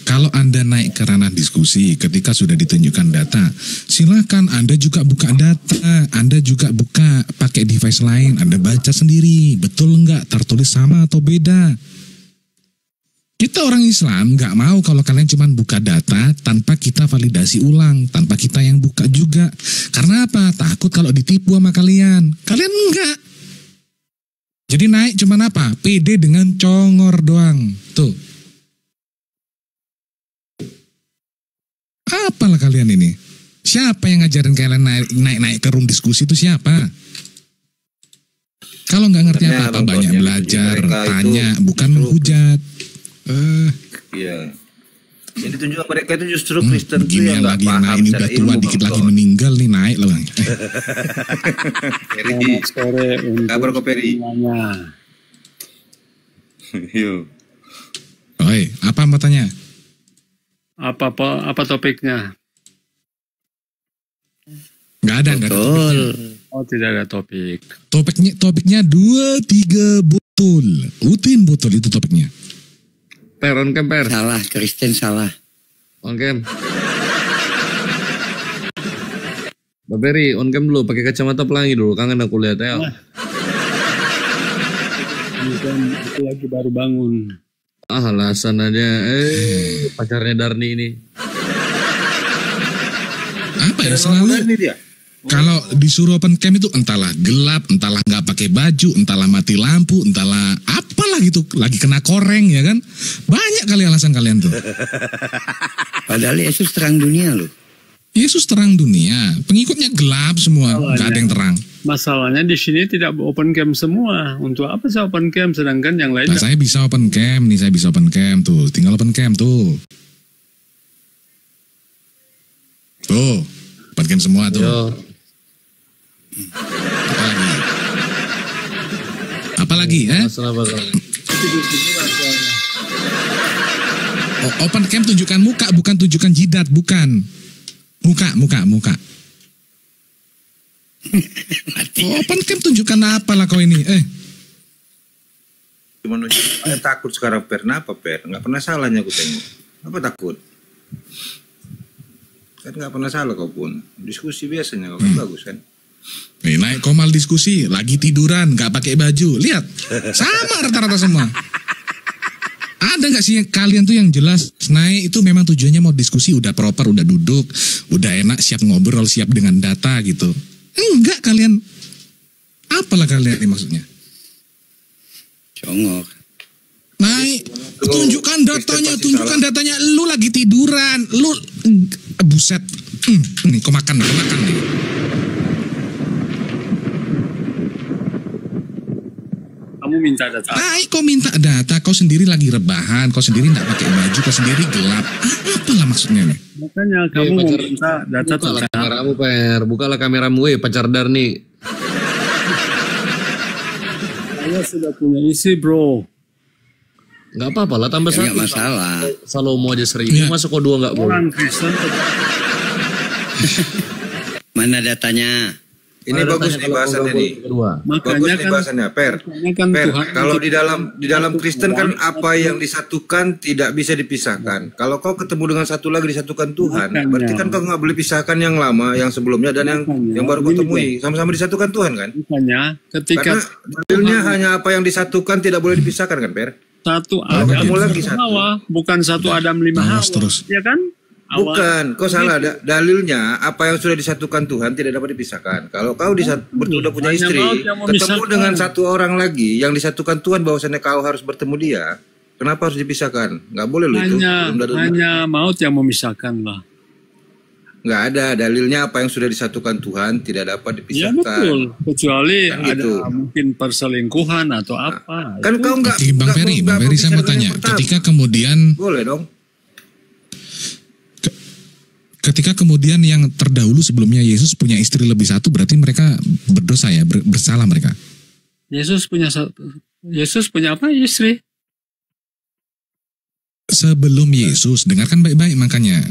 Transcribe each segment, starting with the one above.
Kalau Anda naik ke ranah diskusi ketika sudah ditunjukkan data, silakan Anda juga buka data, Anda juga buka pakai device lain, Anda baca sendiri, betul nggak tertulis sama atau beda. Kita orang Islam nggak mau kalau kalian cuma buka data tanpa kita validasi ulang, tanpa kita yang buka juga. Karena apa? Takut kalau ditipu sama kalian. Kalian enggak. Jadi naik cuma apa? PD dengan congor doang. Tuh. Apalah kalian ini? Siapa yang ngajarin kalian naik ke room diskusi itu siapa? Kalau nggak ngerti apa-apa banyak belajar, tanya, bukan menghujat. Iya. Yang ditunjuk mereka itu justru Kristen Gini yang lagi naik ini udah tua dikit lagi meninggal nih naik loh. Selamat sore untuk kabar kok Peri? Yuk. Oi, apa mau tanya? apa topiknya? Nggak ada topiknya. Oh, tidak ada topik. Topiknya 2-3 botol. Utin botol itu topiknya. On cam. Salah, Kristen salah. On cam. Baberi, on cam dulu, pakai kacamata pelangi dulu, kangen aku lihat ya. Aku lagi baru bangun. Alasan aja, pacarnya Darni ini. Apa ya selalu? Kalau disuruh open cam itu entahlah gelap, entahlah nggak pakai baju, entahlah mati lampu, entahlah apalah gitu, lagi kena koreng ya kan? Banyak kali alasan kalian tuh. Padahal Yesus terang dunia loh. Yesus terang dunia, pengikutnya gelap semua, nggak ada yang terang. Masalahnya di sini tidak open cam semua. Untuk apa sih open cam sedangkan yang lain? Nah, saya bisa open cam nih, saya bisa open cam tuh, tinggal open cam tuh. Tuh, open cam semua tuh. Yo. Apalagi open cam tunjukkan muka, bukan tunjukkan jidat, bukan. Muka. Open cam tunjukkan apa lah kau ini? Cuma takut sekarang Per, kenapa Per? Nggak pernah salahnya aku tengok. Apa takut? Kan nggak pernah salah kau pun. Diskusi biasanya kau kan bagus kan? Nih naik komal diskusi, lagi tiduran, nggak pakai baju. Lihat, sama rata-rata semua. Ada nggak sih kalian tuh yang jelas naik itu memang tujuannya mau diskusi, udah proper, udah duduk, udah enak, siap ngobrol, siap dengan data gitu. Enggak kalian. Apalah kalian ini maksudnya? Congok. Naik, tunjukkan datanya. Lu lagi tiduran, lu buset. Nih, kau makan nih. Kamu minta data. Naik, kau minta data, kau sendiri lagi rebahan, kau sendiri nggak pakai baju, kau sendiri gelap. Apalah maksudnya nih? Makanya kamu mau minta data tentang kameramu, Per. Bukalah kameramu, pacar Darni. Saya sudah punya isi, bro. Nggak apa-apa lah, tambah satu. Nggak masalah. Salomo aja 1000, masa kok 2 nggak boleh? Orang Kristen. Mana datanya? Ini bagus nih bahasannya nih. Bagus nih bahasannya Per. Per, kalau di dalam Kristen kan apa yang disatukan tidak bisa dipisahkan. Kalau kau ketemu dengan satu lagi disatukan Tuhan, berarti kan kau nggak boleh pisahkan yang lama, yang sebelumnya dan yang baru kau temui. Sama-sama disatukan Tuhan kan? Makanya ketika dalilnya hanya apa yang disatukan tidak boleh dipisahkan kan Per? Satu Adam lagi Hawa, bukan satu Adam 5 Hawa. Ya kan? Bukan, kau salah. Dalilnya apa yang sudah disatukan Tuhan tidak dapat dipisahkan. Kalau kau sudah punya istri, ketemu dengan satu orang lagi yang disatukan Tuhan, bahwasannya kau harus bertemu dia, kenapa harus dipisahkan? Nggak boleh loh itu. Hanya maut yang memisahkan lah. Nggak ada dalilnya apa yang sudah disatukan Tuhan tidak dapat dipisahkan. Ya betul, kecuali kan ada gitu. mungkin perselingkuhan atau apa. Kan kau nggak. Bang Ferry saya mau tanya, ketika kemudian boleh dong. Ketika kemudian yang terdahulu sebelumnya Yesus punya istri lebih satu, berarti mereka berdosa ya, bersalah mereka. Yesus punya apa istri? Sebelum Yesus, dengarkan baik-baik makanya.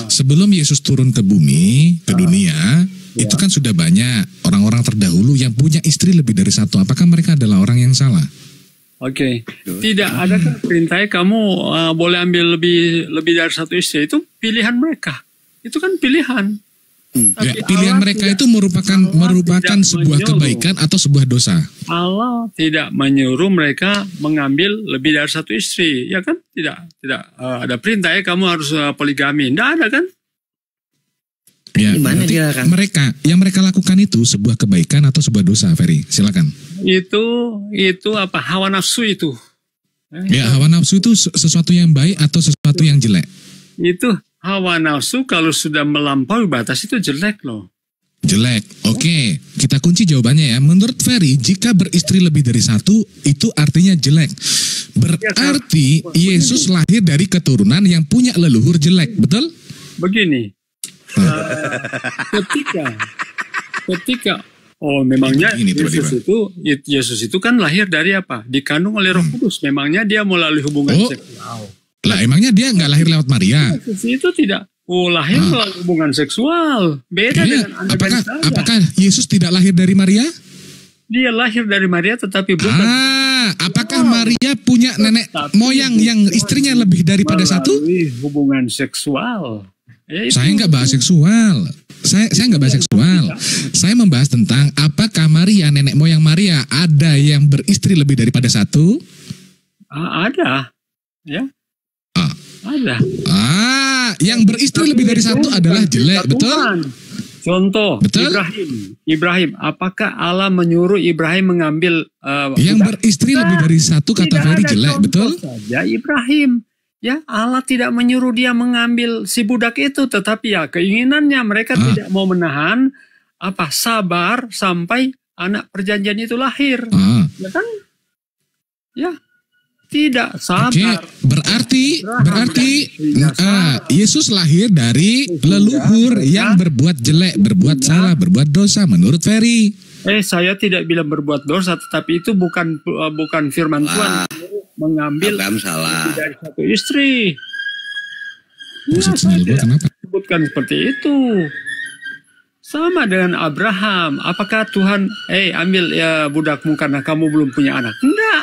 Sebelum Yesus turun ke bumi, ke dunia, itu kan sudah banyak orang-orang terdahulu yang punya istri lebih dari satu. Apakah mereka adalah orang yang salah? Oke. Tidak ada kan perintahnya kamu boleh ambil lebih dari satu istri. Itu pilihan mereka. Itu kan pilihan. Ya, pilihan mereka itu merupakan sebuah kebaikan atau sebuah dosa. Allah tidak menyuruh mereka mengambil lebih dari satu istri, ya kan? Tidak ada perintah ya kamu harus poligami. Tidak ada kan? Ya, yang mereka lakukan itu sebuah kebaikan atau sebuah dosa, Ferry? Silakan. Itu apa? Hawa nafsu itu. Ya, hawa nafsu itu sesuatu yang baik atau sesuatu yang jelek? Itu hawa nafsu kalau sudah melampaui batas itu jelek loh. Jelek. Oke, kita kunci jawabannya ya. Menurut Ferry, jika beristri lebih dari satu, itu artinya jelek. Berarti Yesus lahir dari keturunan yang punya leluhur jelek, betul? Begini. Ketika memangnya Yesus itu kan lahir dari apa? Dikandung oleh Roh Kudus. Memangnya dia melalui hubungan seksual. Lah emangnya dia nggak lahir lewat Maria? Yesus itu tidak lahir melalui hubungan seksual. Beda dengan Anda dan saya. Apakah Yesus tidak lahir dari Maria? Dia lahir dari Maria tetapi bukan. Apakah Maria punya nenek moyang yang istrinya lebih daripada satu? Melalui hubungan seksual. Saya nggak bahas seksual. Saya nggak bahas seksual. Saya membahas tentang apakah Maria, nenek moyang Maria, ada yang beristri lebih daripada satu? Ada, ya. Ada. Yang beristri lebih dari satu adalah jelek, betul? Contoh, betul? Ibrahim. Apakah Allah menyuruh Ibrahim mengambil yang beristri lebih dari satu, kata Ferry, jelek, betul? Saja Ibrahim. Ya, Allah tidak menyuruh dia mengambil si budak itu, tetapi ya keinginannya mereka tidak mau menahan sabar sampai anak perjanjian itu lahir. Ya kan? Ya, tidak sabar. Berarti Yesus lahir dari leluhur yang berbuat jelek, berbuat salah, berbuat dosa menurut Ferry. Saya tidak bilang berbuat dosa, tetapi itu bukan firman Tuhan. Mengambil dari satu istri. Kenapa? Sebutkan seperti itu. Sama dengan Abraham. Apakah Tuhan, ambil ya budakmu karena kamu belum punya anak? Enggak.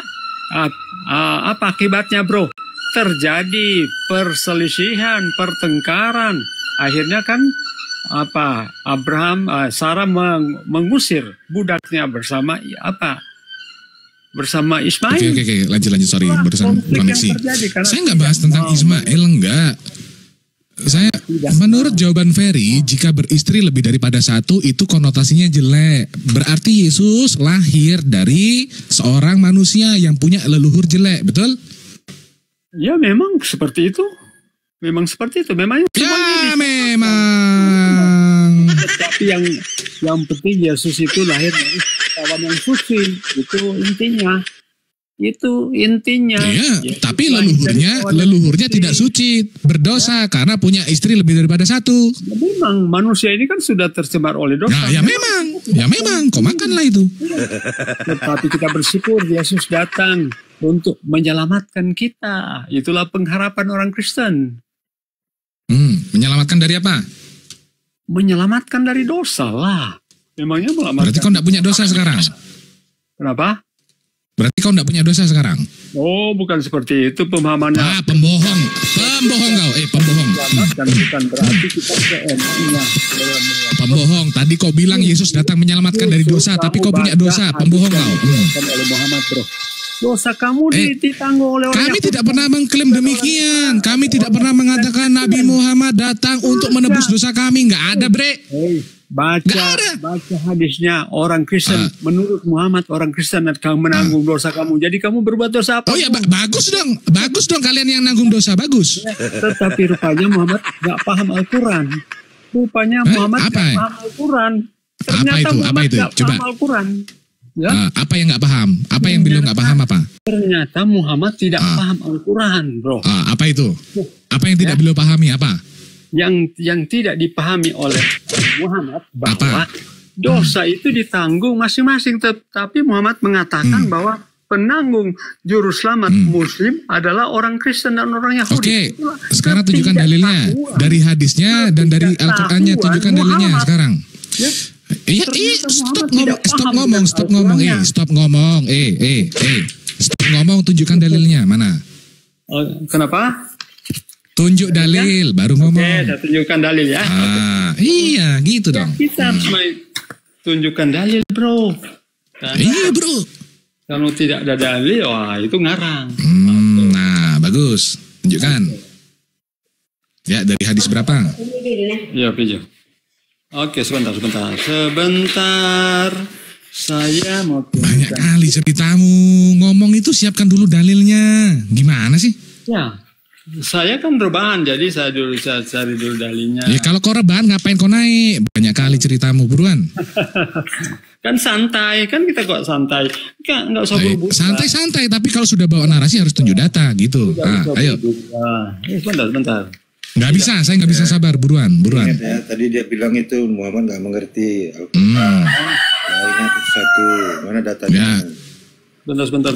Apa akibatnya, bro? Terjadi perselisihan, pertengkaran. Akhirnya kan Sarah mengusir budaknya bersama Ismail. Oke, lanjut, sorry, barusan koneksi. Saya nggak bahas tentang Ismail, enggak. Menurut jawaban Ferry, jika beristri lebih daripada satu, itu konotasinya jelek. Berarti Yesus lahir dari seorang manusia yang punya leluhur jelek, betul? Ya, memang seperti itu. Memang. Tapi yang penting Yesus itu lahir dari kawan yang suci. Itu intinya. Iya, tapi leluhurnya tidak suci, berdosa karena punya istri lebih daripada satu. Ya, memang manusia ini kan sudah tercemar oleh dosa. Ya memang, kau makanlah itu. Tetapi kita bersyukur Yesus datang untuk menyelamatkan kita. Itulah pengharapan orang Kristen. Menyelamatkan dari apa? Menyelamatkan dari dosa lah. Memangnya menyelamatkan. Berarti kau tidak punya dosa sekarang? Kenapa? Berarti kau tidak punya dosa sekarang? Oh, bukan seperti itu pemahamannya. Pembohong kau. Pembohong. Bukan berarti kita keenaknya. Pembohong. Tadi kau bilang Yesus datang menyelamatkan dari dosa, tapi kau punya dosa. Pembohong kau. Oleh Muhammad, bro. Dosa kamu ditanggung oleh orang. Kami tidak pernah mengklaim demikian. Kami tidak pernah mengatakan Nabi Muhammad datang untuk menebus dosa kami. Nggak ada, bre. Baca hadisnya orang Kristen. Menurut Muhammad orang Kristen akan menanggung dosa kamu. Jadi kamu berbuat dosa apa? Oh ya, bagus dong kalian yang nanggung dosa, bagus. Tetapi rupanya Muhammad nggak paham Al-Quran. Muhammad nggak paham Al-Quran. Ternyata apa itu? Coba. Paham Al-Quran. Ya? Apa yang nggak paham? Apa yang beliau nggak paham apa? Ternyata Muhammad tidak paham Al-Quran, bro. Apa itu? Apa yang tidak beliau pahami? Apa? Yang tidak dipahami oleh Muhammad bahwa dosa itu ditanggung masing-masing. Tapi Muhammad mengatakan bahwa penanggung juru selamat Muslim adalah orang Kristen dan orang Yahudi. Oke, sekarang tunjukkan dalilnya dari hadisnya dan dari Al-Qurannya. Tunjukkan dalilnya sekarang. Stop ngomong. Stop ngomong, tunjukkan dalilnya. Mana? Oh, kenapa? Tunjuk dalil, baru ngomong. Oke, saya tunjukkan dalil ya. Iya, gitu dong. Kita harus tunjukkan dalil, bro. Iya, bro. Kalau tidak ada dalil, wah itu ngarang. Nah, bagus. Tunjukkan. Ya, dari hadis berapa? Ya, Pijo. Oke, sebentar. Saya mau banyak kali ceritamu. Ngomong itu siapkan dulu dalilnya. Gimana sih? Ya, saya kan rebahan, jadi saya cari dulu dalilnya. Ya kalau kau rebahan ngapain kau naik? Banyak kali ceritamu, buruan. Kan santai, kan kita kok santai. Nggak usah buru-buru. Santai-santai, tapi kalau sudah bawa narasi harus tunjuk data gitu. Ayo. Sebentar. Nggak bisa, saya nggak bisa sabar, buruan. Ya, tadi dia bilang itu Muhammad nggak mengerti Al-Quran. Ingat satu, mana datanya? Ya. Bentar.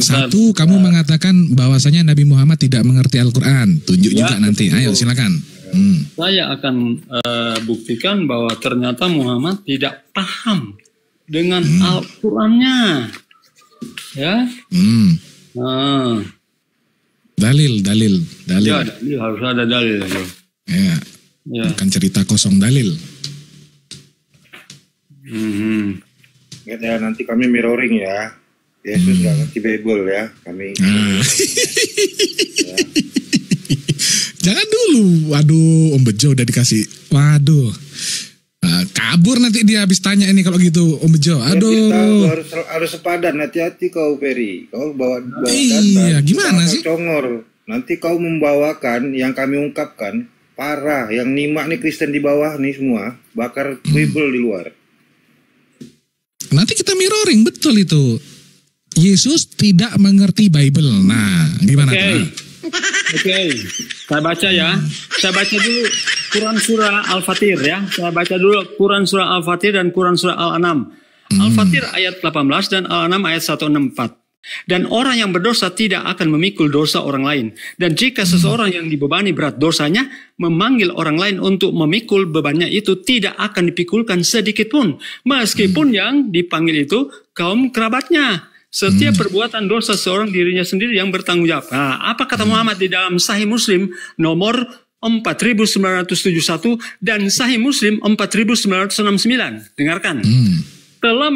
Satu, kamu mengatakan bahwasanya Nabi Muhammad tidak mengerti Al-Quran. Tunjuk juga nanti. Ayo, silakan. Saya akan buktikan bahwa ternyata Muhammad tidak paham dengan Al-Qurannya. Ya. Dalil. Ya, dalil harus ada dalil. Ya. Bukan cerita kosong dalil. Ya, nanti kami mirroring ya. Yesus nggak ngerti Bible ya. Kami. Ya. Jangan dulu. Waduh, Om Bejo udah dikasih. Waduh. Kabur nanti dia habis tanya ini kalau gitu, Om Bejo. Aduh. Harus sepadan, hati-hati kau Ferry. Kau bawa iya, data. gimana sih? Congor. Nanti kau membawakan yang kami ungkapkan parah. Yang nyimak nih Kristen di bawah nih semua bakar Bible di luar. Nanti kita mirroring, betul itu. Yesus tidak mengerti Bible. Nah, gimana? Oke. Saya baca ya. Saya baca dulu Quran surah Al-Fatir ya. Saya baca dulu Quran surah Al-Fatir dan Quran surah Al-An'am. Al-Fatir ayat 18 dan Al-An'am ayat 164. Dan orang yang berdosa tidak akan memikul dosa orang lain. Dan jika seseorang yang dibebani berat dosanya memanggil orang lain untuk memikul bebannya itu, tidak akan dipikulkan sedikit pun. Meskipun yang dipanggil itu kaum kerabatnya. Setiap perbuatan dosa seorang dirinya sendiri yang bertanggung jawab. Nah, apa kata Muhammad di dalam Sahih Muslim nomor 4971 dan Sahih Muslim 4969. Dengarkan. Telah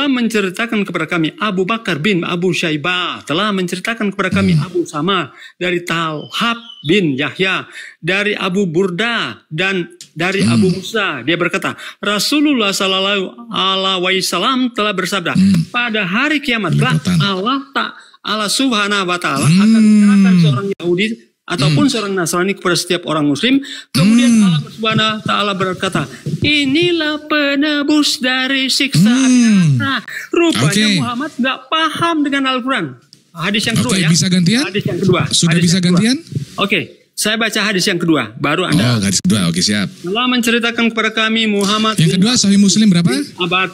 menceritakan kepada kami Abu Bakar bin Abu Syaibah, telah menceritakan kepada kami Abu Sama dari Talhab bin Yahya, dari Abu Burda dan dari Abu Musa. Dia berkata, Rasulullah Sallallahu Alaihi Wasallam telah bersabda, pada hari kiamat Allah Subhanahu Wa Taala akan menyerahkan seorang Yahudi ataupun seorang Nasrani kepada setiap orang Muslim. Kemudian Allah Subhanahu Wa Taala berkata, inilah penebus dari siksa api neraka. Rupanya Muhammad nggak paham dengan Al-Quran. Hadis yang kedua ya. Bisa gantian? Hadis yang kedua. Sudah bisa gantian? Oke. Saya baca hadis yang kedua, baru Anda. Hadis kedua, oke siap. Allah menceritakan kepada kami Muhammad. Yang kedua Sahih Muslim berapa? Abad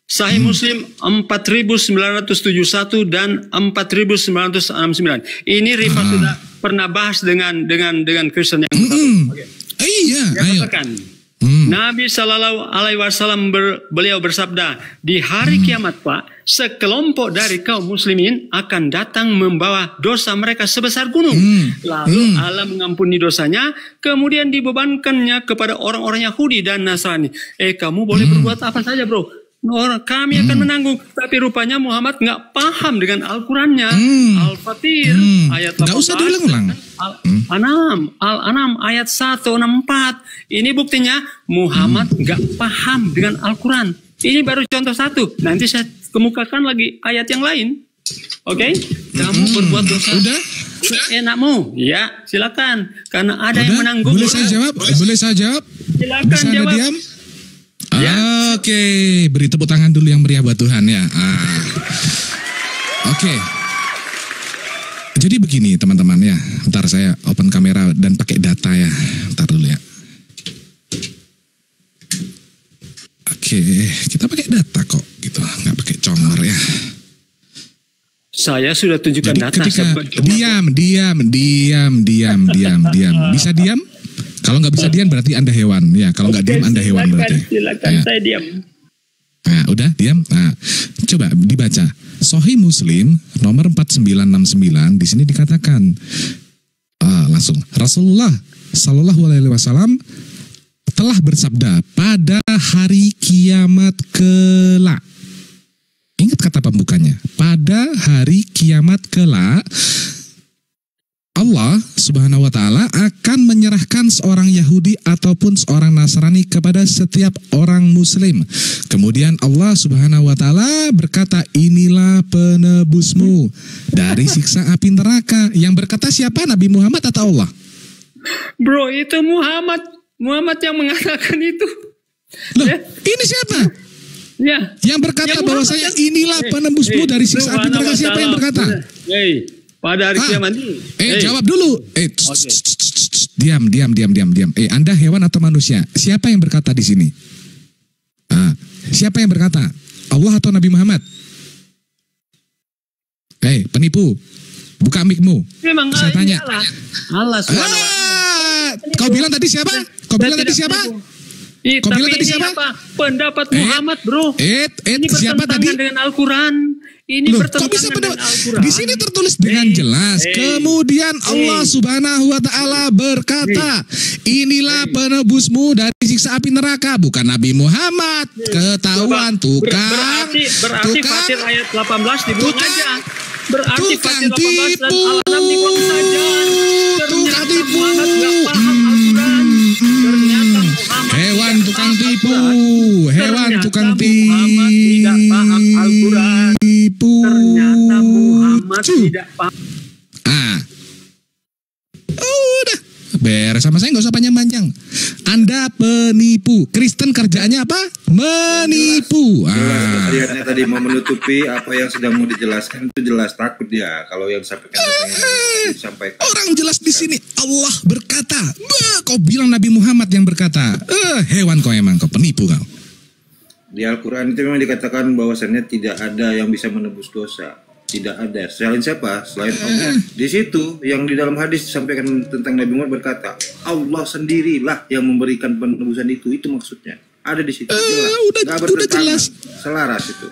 Sahih Muslim 4971 dan 4969. Ini Rifa sudah pernah bahas dengan Kristen yang Iya, ayo. Nabi Sallallahu Alaihi Wasallam beliau bersabda, di hari kiamat Pak, sekelompok dari kaum muslimin akan datang membawa dosa mereka sebesar gunung. Lalu Allah mengampuni dosanya, kemudian dibebankannya kepada orang-orang Yahudi dan Nasrani. Kamu boleh berbuat apa saja bro. Kami akan menanggung. Tapi rupanya Muhammad nggak paham dengan Al-Qurannya. Al-Fatir ayat 18. Nggak usah diulang-ulang. Al-An'am ayat 164. Ini buktinya Muhammad nggak paham dengan Al-Quran. Ini baru contoh satu. Nanti saya kemukakan lagi ayat yang lain. Oke? Kamu berbuat dosa. Udah? Enakmu. Ya, silakan. Karena ada yang menanggung. Boleh saya jawab? Silakan bisa jawab. Anda diam? Ya. Oke, beri tepuk tangan dulu yang meriah buat Tuhan ya. Oke. Jadi begini teman-teman ya. Ntar saya open kamera dan pakai data ya. Ntar dulu ya. Oke, kita pakai data kok gitu, nggak pakai congor ya. Saya sudah tunjukkan jadi data. Diam. Bisa diam? Kalau nggak bisa diam berarti Anda hewan. Ya, kalau nggak diam Anda hewan berarti. Silakan, ya. Saya diam. Nah, udah diam. Nah, coba dibaca. Sahih Muslim nomor 4969 di sini dikatakan langsung Rasulullah Shallallahu Alaihi Wasallam telah bersabda pada hari kiamat kelak. Ingat kata pembukanya, pada hari kiamat kelak Allah Subhanahu wa Ta'ala akan menyerahkan seorang Yahudi ataupun seorang Nasrani kepada setiap orang Muslim. Kemudian Allah Subhanahu wa Ta'ala berkata, inilah penebusmu dari siksa api neraka. Yang berkata siapa? Nabi Muhammad atau Allah? Bro, itu Muhammad yang mengatakan itu. Loh, ini siapa? Ya. Yang berkata bahwasanya inilah penebusmu dari siksa api neraka. Siapa yang berkata? Pada hari kiamat ini. Jawab dulu. Diam. Anda hewan atau manusia? Siapa yang berkata di sini? Siapa yang berkata? Allah atau Nabi Muhammad? Penipu. Buka mic-mu. Memang saya tanya. Allah Kau bilang tadi siapa? Kau bilang tadi siapa? Kau bilang tadi siapa? Pendapat Muhammad, bro. Ini siapa tadi? Dengan Al-Quran. Ini kok bisa di sini tertulis dengan jelas. Kemudian Allah Subhanahu wa Ta'ala berkata, inilah penebusmu dari siksa api neraka, bukan Nabi Muhammad. Ketahuan tukang. Berarti Fatir ayat 18 dibuang aja. Berarti tukang Fatir 18 dan Al-6 dibuang saja. Tukang tipu. Muhammad gak paham Al-Quran. Ternyata Muhammad hewan tukang tipu. Hewan tukang Muhammad tidak paham Al-Quran. Ternyata Muhammad tidak paham. Udah beres sama saya, nggak usah panjang-panjang. Anda penipu. Kristen kerjaannya apa? Menipu. Lihatnya tadi mau menutupi apa yang sedang mau dijelaskan, itu jelas takut dia kalau yang disampaikan. Orang jelas di sini Allah berkata. Kau bilang Nabi Muhammad yang berkata. Hewan kau emang, kau penipu kau. Di Al-Quran itu memang dikatakan bahwasannya tidak ada yang bisa menebus dosa. Tidak ada. Selain siapa? Selain Allah. Di situ yang di dalam hadis disampaikan tentang Nabi Muhammad berkata, Allah sendirilah yang memberikan penebusan itu. Itu maksudnya. Ada di situ. Udah jelas. Selaras itu.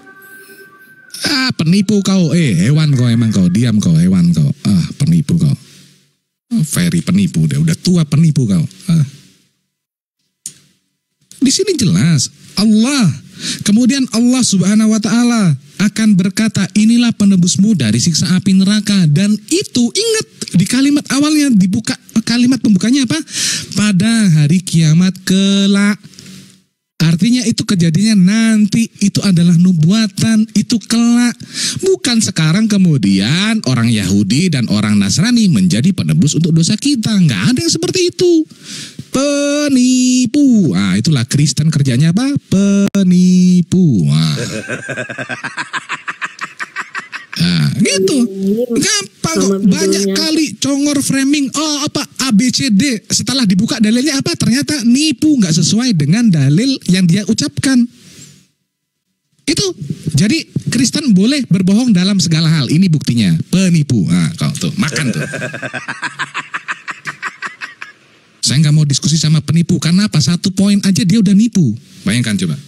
Penipu kau. Hewan kau emang kau. Diam kau, hewan kau. Penipu kau. Very penipu. Udah tua penipu kau. Di sini jelas Allah. Kemudian Allah Subhanahu wa Ta'ala akan berkata, inilah penebusmu dari siksa api neraka. Dan itu ingat di kalimat awalnya dibuka, kalimat pembukanya apa? Pada hari kiamat kelak. Artinya itu kejadiannya nanti, itu adalah nubuatan, itu kelak. Bukan sekarang kemudian orang Yahudi dan orang Nasrani menjadi penebus untuk dosa kita. Nggak ada yang seperti itu. Penipu. Itulah Kristen kerjanya apa? Penipu. Gitu. Gampang. Banyak kali congor framing. ABCD. Setelah dibuka dalilnya apa? Ternyata nipu. Nggak sesuai dengan dalil yang dia ucapkan. Itu. Jadi Kristen boleh berbohong dalam segala hal. Ini buktinya. Penipu. Kau tuh. Makan tuh. Saya nggak mau diskusi sama penipu. Karena apa? 1 poin aja dia udah nipu. Bayangkan coba.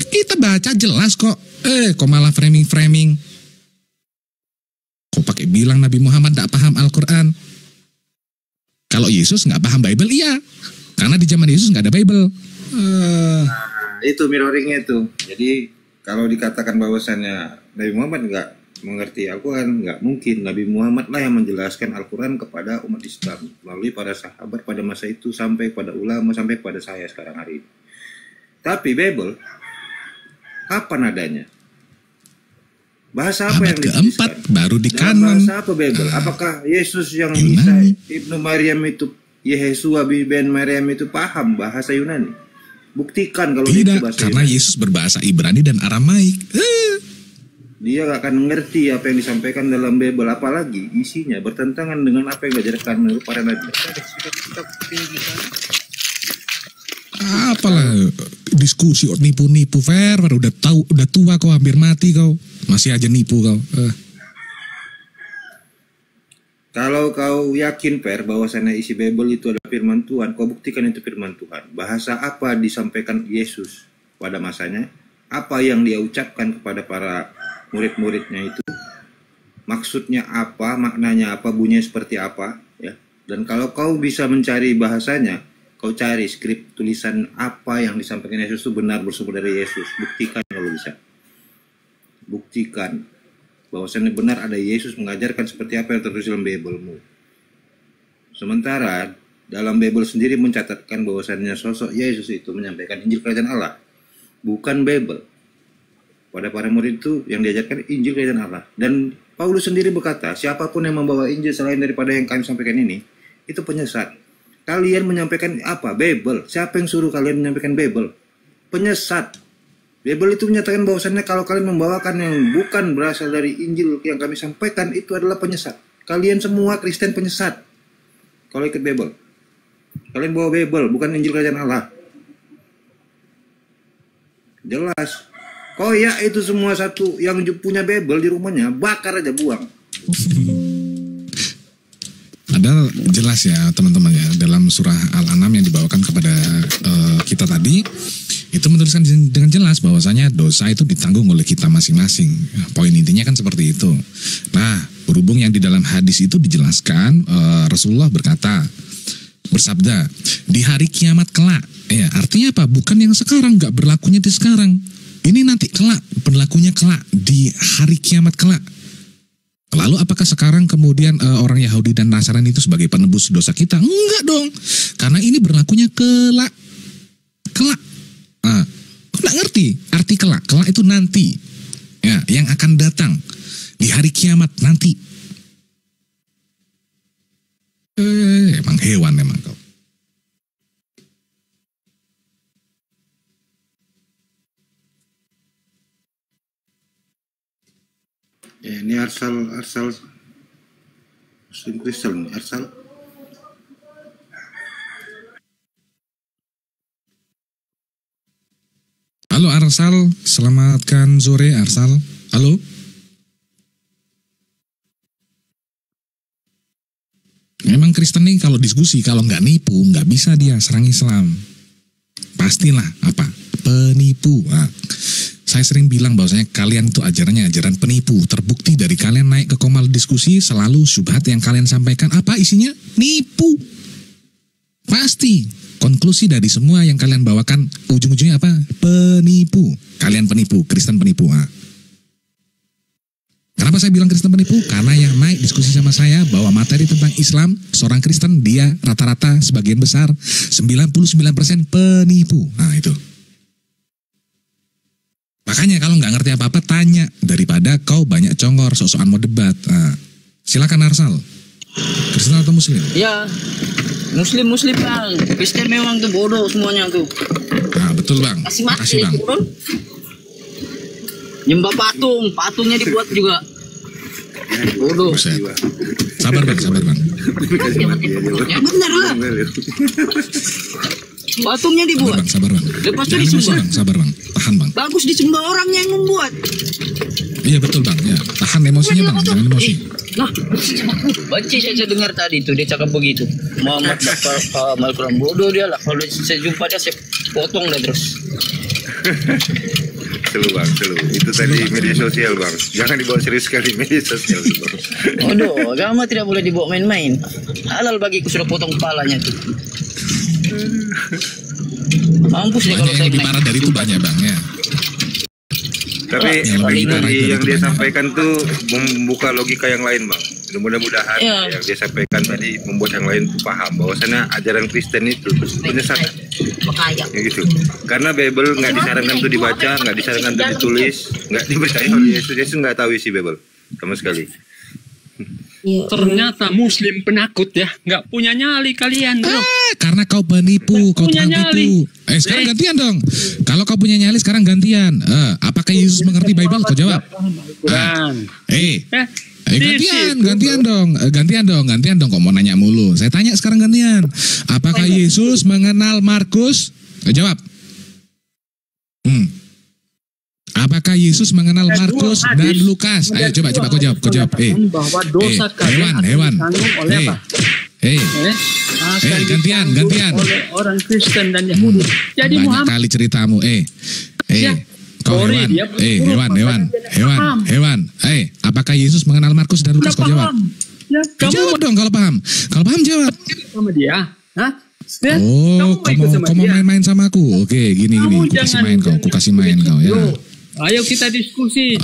Kita baca jelas kok. Kok malah framing. Kok pakai bilang Nabi Muhammad nggak paham Al-Quran? Kalau Yesus nggak paham Bible, iya. Karena di zaman Yesus nggak ada Bible. Itu mirroringnya itu. Jadi kalau dikatakan bahwasannya Nabi Muhammad nggak mengerti Al-Quran, nggak mungkin. Nabi Muhammad lah yang menjelaskan Al-Quran kepada umat Islam melalui para sahabat pada masa itu, sampai pada ulama, sampai pada saya sekarang hari ini. Tapi Bible apa nadanya? Bahasa apa yang keempat baru di kanan. Bahasa apa Bible? Apakah Yesus yang Isa Ibnu Maryam itu, Yeshua bin Maryam itu paham bahasa Yunani? Buktikan kalau tidak, itu bahasa karena Yunani. Yesus berbahasa Ibrani dan Aramaik. Dia gak akan mengerti apa yang disampaikan dalam Bible, apalagi isinya bertentangan dengan apa yang diajarkan menurut para nabi. Apalah diskusi nipu-nipu Fer, udah tua kau, hampir mati kau, masih aja nipu kau. Kalau kau yakin Fer bahwasannya isi Bible itu adalah firman Tuhan, kau buktikan itu firman Tuhan. Bahasa apa disampaikan Yesus pada masanya, apa yang dia ucapkan kepada para murid-muridnya itu, maksudnya apa, maknanya apa, bunyinya seperti apa, ya. Dan kalau kau bisa mencari bahasanya, kau cari skrip tulisan apa yang disampaikan Yesus itu benar bersumber dari Yesus. Buktikan kalau bisa. Buktikan bahwasanya benar ada Yesus mengajarkan seperti apa yang tertulis dalam Bible-mu. Sementara dalam Bible sendiri mencatatkan bahwasanya sosok Yesus itu menyampaikan Injil Kerajaan Allah, bukan Bible. Pada para murid itu yang diajarkan Injil Kerajaan Allah. Dan Paulus sendiri berkata, siapapun yang membawa Injil selain daripada yang kami sampaikan ini, itu penyesat. Kalian menyampaikan apa? Bible. Siapa yang suruh kalian menyampaikan Bible? Penyesat. Bible itu menyatakan bahwasannya kalau kalian membawakan yang bukan berasal dari Injil yang kami sampaikan, itu adalah penyesat. Kalian semua Kristen penyesat. Kalau ikut Bible. Kalian bawa Bible, bukan Injil Kerajaan Allah. Jelas. Koyak itu semua satu yang punya Bible di rumahnya, bakar aja, buang. Ada jelas ya teman-teman ya, dalam surah Al-An'am yang dibawakan kepada kita tadi, itu menuliskan dengan jelas bahwasanya dosa itu ditanggung oleh kita masing-masing. Poin intinya kan seperti itu. Nah, berhubung yang di dalam hadis itu dijelaskan, Rasulullah bersabda, di hari kiamat kelak. Ya, artinya apa? Bukan yang sekarang, nggak berlakunya di sekarang. Ini nanti kelak, berlakunya kelak di hari kiamat kelak. Lalu apakah sekarang kemudian orang Yahudi dan Nasrani itu sebagai penebus dosa kita? Enggak dong, karena ini berlakunya kelak. Kau nggak ngerti arti kelak? Kelak itu nanti, ya, yang akan datang di hari kiamat nanti. Emang hewan emang kau. Ya, ini Arsal Muslim Kristen, Arsal. Halo Arsal, selamatkan sore Arsal. Halo. Memang Kristen nih kalau diskusi, kalau nggak nipu, nggak bisa dia serang Islam. Pastilah apa? Penipu. Nah, saya sering bilang bahwasanya kalian itu ajarannya ajaran penipu. Terbukti dari kalian naik ke Komal diskusi, selalu syubhat yang kalian sampaikan apa isinya? Nipu. Pasti. Konklusi dari semua yang kalian bawakan ujung-ujungnya apa? Penipu. Kalian penipu, Kristen penipu. Nah. Kenapa saya bilang Kristen penipu? Karena yang naik diskusi sama saya bahwa materi tentang Islam, seorang Kristen dia rata-rata sebagian besar 99% penipu. Nah itu. Makanya kalau nggak ngerti apa-apa tanya daripada kau banyak congor sok-sokan mau debat. Nah, silakan Arsal. Kristen atau Muslim? Ya, Muslim bang. Kristen memang tuh bodoh semuanya tuh. Nah betul bang. Kasih bang. Nyembah patungnya dibuat juga. Bodoh. Sabar bang. Ya benar lah. Patungnya dibuat. Sabar bang. Lepas itu disembah. Sabar bang. Tahan bang. Bagus disembah orangnya yang membuat. Iya betul bang. Ya. Tahan emosinya bang. Jangan emosi. Nah, baca saya dengar tadi tuh dia cakap begitu. Muhammad Al-Quran bodoh dia lah. Kalau saya jumpa dia saya potong dah terus. Selu bang. Itu tadi media sosial bang. Jangan dibawa serius sekali media sosial bang. Waduh, agama tidak boleh dibawa main-main. Halal bagiku sudah potong kepalanya tuh. Mampus deh kalau saya lebih parah dari itu banyak bang ya. Tapi yang dia sampaikan tuh membuka logika yang lain bang. Mudah-mudahan yang dia sampaikan tadi membuat yang lain paham bahwasanya ajaran Kristen itu penyesatan. Ya gitu. Karena Bible nggak disarankan tuh dibaca, nggak disarankan tuh ditulis, nggak dipercaya oleh Yesus. Yesus nggak tahu isi Bible sama sekali. Ternyata Muslim penakut ya, nggak punya nyali kalian bro. Karena kau penipu, kau tukang tipu. Sekarang gantian dong. Kalau kau punya nyali sekarang gantian. Apakah Yesus mengerti Bible? Kau jawab. Gantian dong. Kok mau nanya mulu? Saya tanya sekarang gantian. Apakah Yesus mengenal Markus? Jawab. Apakah Yesus mengenal Markus dan Lukas? Ayo coba kau jawab. Bahwa dosa hewan. Gantian. Oleh orang Kristen dan Yahudi. Jadi banyak kali ceritamu. Kau hewan. Apakah Yesus mengenal Markus dan Lukas? Kau jawab. Ya, Jawab dong kalau paham. Kalau paham jawab. Sama dia, hah? Kau mau main-main sama aku? Oke, gini. Ku kasih main kau ya. Ayo kita diskusi,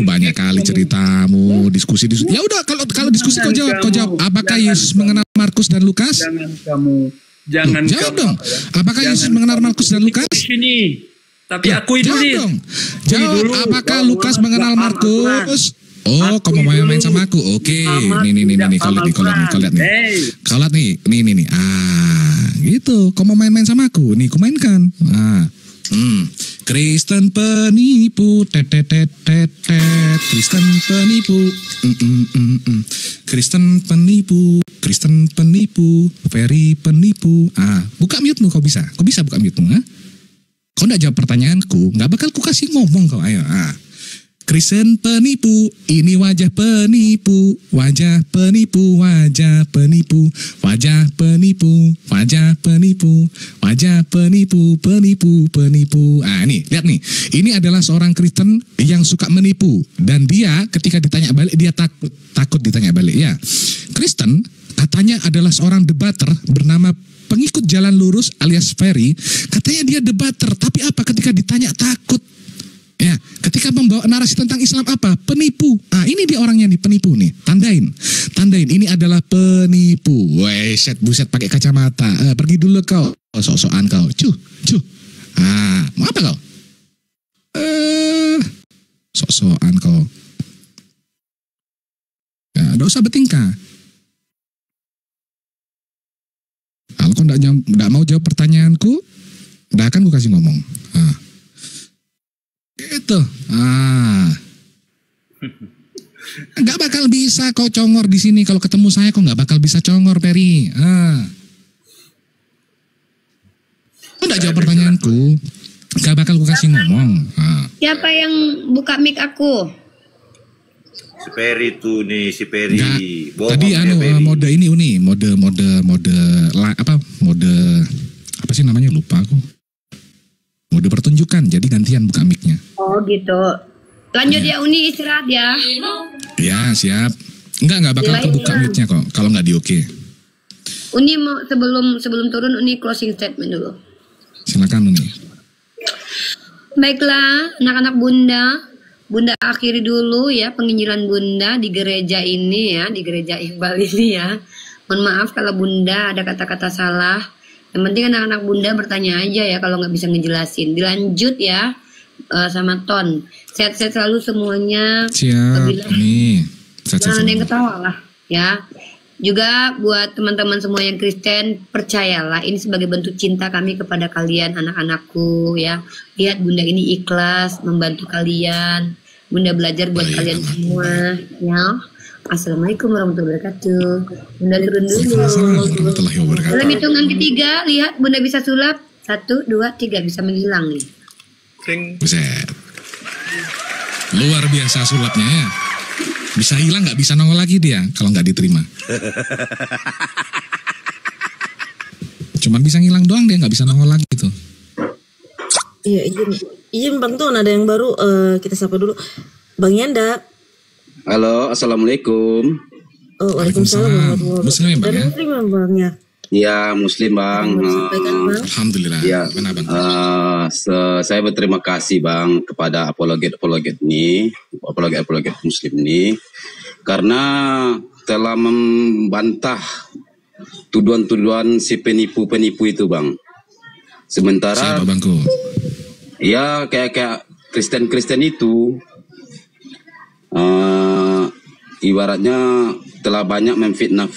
Banyak kali ceritamu, diskusi. Ya udah, kalau diskusi kau jawab. Apakah Yesus mengenal Markus dan Lukas? Jangan jawab dong. Apakah Yesus mengenal Markus dan Lukas? Sini. Tapi akui dulu. Jawab. Apakah Lukas mengenal Markus? Oh, kau mau main-main sama aku? Oke, nih, kau lihat nih. Nih. Gitu. Kau mau main-main sama aku? Nih, ku mainkan. Kristen penipu, Kristen penipu, Kristen penipu, Ferry penipu. Buka mute-mu kau bisa buka mute-mu, Kau nggak jawab pertanyaanku, nggak bakal ku kasih ngomong kau. Ayo, Kristen penipu, ini wajah penipu, wajah penipu, wajah penipu, wajah penipu, wajah penipu, wajah penipu, penipu. Nih, lihat nih. Ini adalah seorang Kristen yang suka menipu. Dan dia ketika ditanya balik, dia takut ditanya balik. Ya, Kristen katanya adalah seorang debater bernama pengikut jalan lurus alias Ferry. Katanya dia debater, tapi apa ketika ditanya takut. Ya, ketika membawa narasi tentang Islam apa? Penipu. Ini dia orangnya nih, penipu nih. Tandain. Ini adalah penipu. Buset pakai kacamata. Pergi dulu kau. Sok-sokan kau. Cuh. Mau apa kau? Sok-sokan kau. Ya, nggak usah bertingkah. Kalau kau nggak mau jawab pertanyaanku, nggak akan ku kasih ngomong. Gitu. Nggak bakal bisa kau congor di sini. Kalau ketemu saya kau nggak bakal bisa congor, Peri. Kau nggak jawab pertanyaanku, nggak bakal ku kasih ngomong. Siapa yang buka mic aku? Si Peri tuh nih, si Peri. Tadi mode ini mode apa sih namanya, lupa aku. Mode pertunjukan, jadi gantian buka mic-nya. Oh gitu. Lanjut ya Uni, istirahat ya. Ya siap. Enggak bakal kebuka mic-nya kok, kalau nggak di oke. Uni mau sebelum turun Uni closing statement dulu. Silakan Uni. Baiklah, anak-anak Bunda akhiri dulu ya penginjilan Bunda di gereja ini ya, di gereja Iqbal ini ya. Mohon maaf kalau Bunda ada kata-kata salah. Yang penting anak-anak Bunda bertanya aja ya kalau nggak bisa ngejelasin. Dilanjut ya sama Ton. Sehat-sehat selalu semuanya. Siap. Nih. Jangan ada yang ketawa lah ya. Juga buat teman-teman semua yang Kristen, percayalah ini sebagai bentuk cinta kami kepada kalian anak-anakku ya. Lihat Bunda ini ikhlas membantu kalian. Bunda belajar buat kalian semua ya. Assalamualaikum warahmatullahi wabarakatuh. Bunda turun dulu. Warahmatullahi wabarakatuh. Dalam hitungan ketiga, lihat Bunda bisa sulap. 1, 2, 3 bisa menghilang nih. Buset. Luar biasa sulapnya ya. Bisa hilang nggak bisa nongol lagi dia kalau nggak diterima. Cuman bisa ngilang doang, dia nggak bisa nongol lagi tuh. Iya, izin Bang Ton, ada yang baru, kita sapa dulu. Bang Yanda. Halo, assalamualaikum. Oh, waalaikumsalam. Muslim ya Bang ya? Muslim ya Bang ya? Iya, Muslim Bang. Alhamdulillah. Ya, mana Bang? Saya berterima kasih Bang kepada apologet ini, apologet Muslim ini, karena telah membantah tuduhan-tuduhan si penipu-penipu itu Bang. Sementara siapa Bangku? Ya kayak Kristen itu ibaratnya telah banyak memfitnah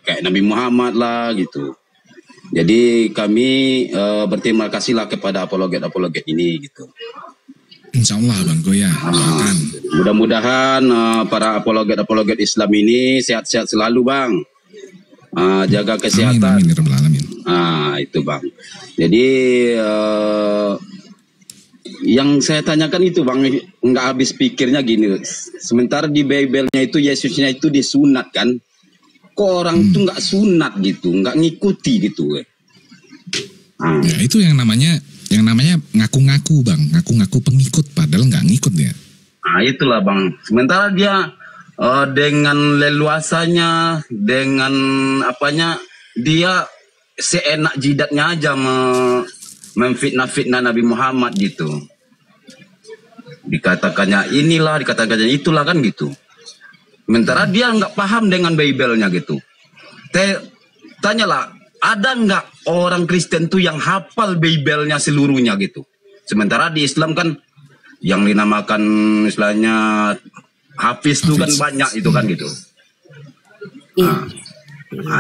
kayak Nabi Muhammad lah gitu. Jadi kami berterima kasihlah kepada apologet ini gitu. Insya Allah Bang Goya. Mudah-mudahan para apologet Islam ini sehat-sehat selalu Bang. Jaga kesehatan. Amin. Itu Bang. Jadi yang saya tanyakan itu Bang, nggak habis pikirnya gini. Sementara di Bible-nya itu Yesusnya itu disunat kan. Kok orang itu nggak sunat gitu, nggak ngikuti gitu. Ya, itu yang namanya Yang namanya ngaku-ngaku bang, ngaku-ngaku pengikut padahal nggak ngikut ya. Nah itulah bang. Sementara dia dengan leluasanya, dengan apanya, dia seenak jidatnya aja memfitnah-fitnah Nabi Muhammad gitu. Dikatakannya inilah, dikatakannya itulah kan gitu. Sementara dia nggak paham dengan Bible-nya gitu. Tanyalah, ada nggak orang Kristen tuh yang hafal Bible-nya seluruhnya gitu. Sementara di Islam kan yang dinamakan istilahnya Hafiz tuh kan banyak itu kan gitu. Iya.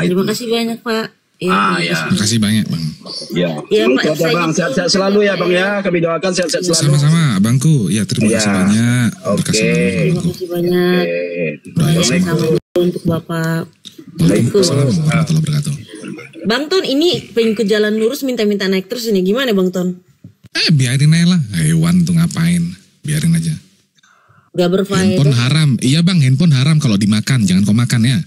Terima kasih banyak Pak. Ya. Terima kasih banyak bang. Ya. Pak, bang, sehat-sehat selalu ya bang ya. Kami doakan sehat-sehat selalu. Sama-sama abangku. Ya terima kasih banyak. Terima kasih banyak. Sama untuk Bapak. Waalaikumsalam warahmatullahi wabarakatuh. Bang Ton, ini pengikut jalan lurus minta-minta naik terus ini gimana Bang Ton? Biarin aja lah. Hewan tuh ngapain? Biarin aja. Gak berfaedah. Handphone haram. Iya bang, handphone haram kalau dimakan. Jangan kau makan ya.